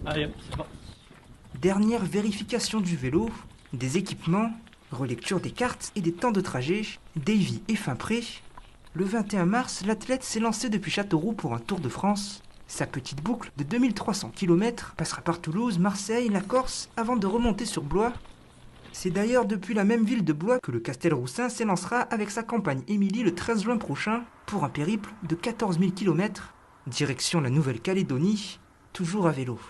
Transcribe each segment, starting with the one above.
Allez, hop, c'est parti. Dernière vérification du vélo, des équipements, relecture des cartes et des temps de trajet, Davy est fin prêt. Le 21 mars, l'athlète s'est lancé depuis Châteauroux pour un Tour de France. Sa petite boucle de 2300 km passera par Toulouse, Marseille, la Corse avant de remonter sur Blois. C'est d'ailleurs depuis la même ville de Blois que le Castelroussin s'élancera avec sa compagne Émilie le 13 juin prochain pour un périple de 14 000 km. Direction la Nouvelle-Calédonie, toujours à vélo.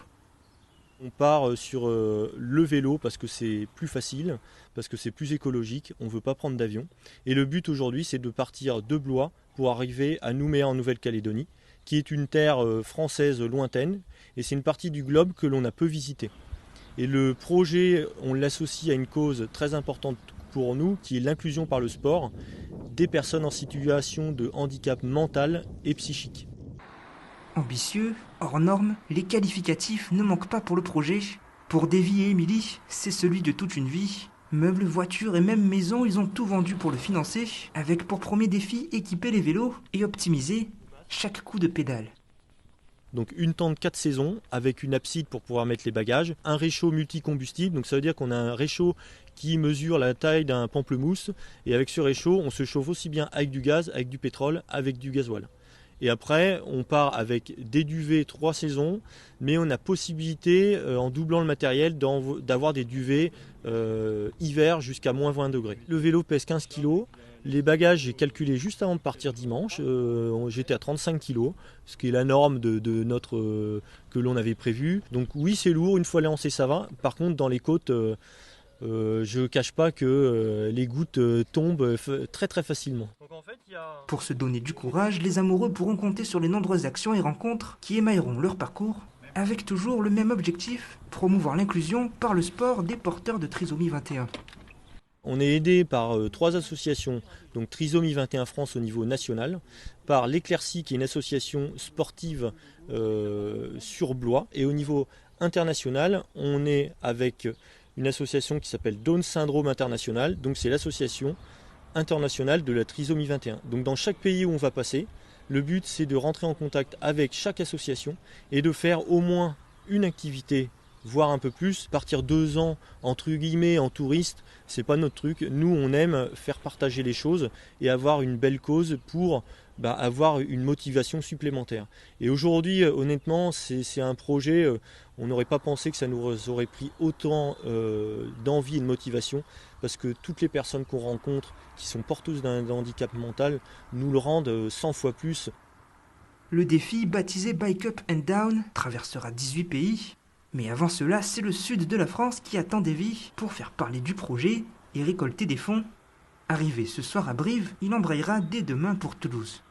On part sur le vélo parce que c'est plus facile, parce que c'est plus écologique, on ne veut pas prendre d'avion. Et le but aujourd'hui, c'est de partir de Blois pour arriver à Nouméa en Nouvelle-Calédonie, qui est une terre française lointaine, et c'est une partie du globe que l'on a peu visitée. Et le projet, on l'associe à une cause très importante pour nous, qui est l'inclusion par le sport des personnes en situation de handicap mental et psychique. Ambitieux, hors normes, les qualificatifs ne manquent pas pour le projet. Pour Davy et Émilie, c'est celui de toute une vie. Meubles, voitures et même maisons, ils ont tout vendu pour le financer, avec pour premier défi équiper les vélos et optimiser chaque coup de pédale. Donc une tente 4 saisons avec une abside pour pouvoir mettre les bagages, un réchaud multicombustible, donc ça veut dire qu'on a un réchaud qui mesure la taille d'un pamplemousse, et avec ce réchaud on se chauffe aussi bien avec du gaz, avec du pétrole, avec du gasoil. Et après, on part avec des duvets 3 saisons, mais on a possibilité, en doublant le matériel, d'avoir des duvets hiver jusqu'à moins 20 degrés. Le vélo pèse 15 kg. Les bagages, j'ai calculé juste avant de partir dimanche. J'étais à 35 kg, ce qui est la norme de notre que l'on avait prévu. Donc oui, c'est lourd, une fois lancé, ça va. Par contre, dans les côtes, je ne cache pas que les gouttes tombent très très facilement. Pour se donner du courage, les amoureux pourront compter sur les nombreuses actions et rencontres qui émailleront leur parcours, avec toujours le même objectif, promouvoir l'inclusion par le sport des porteurs de trisomie 21. On est aidé par 3 associations, donc Trisomie 21 France au niveau national, par l'Éclaircie qui est une association sportive sur Blois, et au niveau international, on est avec une association qui s'appelle Down Syndrome International, donc c'est l'association internationale de la trisomie 21. Donc dans chaque pays où on va passer, le but c'est de rentrer en contact avec chaque association et de faire au moins une activité, voire un peu plus. Partir 2 ans entre guillemets en touriste, c'est pas notre truc. Nous on aime faire partager les choses et avoir une belle cause pour avoir une motivation supplémentaire. Et aujourd'hui honnêtement c'est un projet, on n'aurait pas pensé que ça nous aurait pris autant d'envie et de motivation, parce que toutes les personnes qu'on rencontre qui sont porteuses d'un handicap mental nous le rendent 100 fois plus. Le défi, baptisé Bike Up and Down, traversera 18 pays. Mais avant cela, c'est le sud de la France qui attend Davy pour faire parler du projet et récolter des fonds. Arrivé ce soir à Brive, il embrayera dès demain pour Toulouse.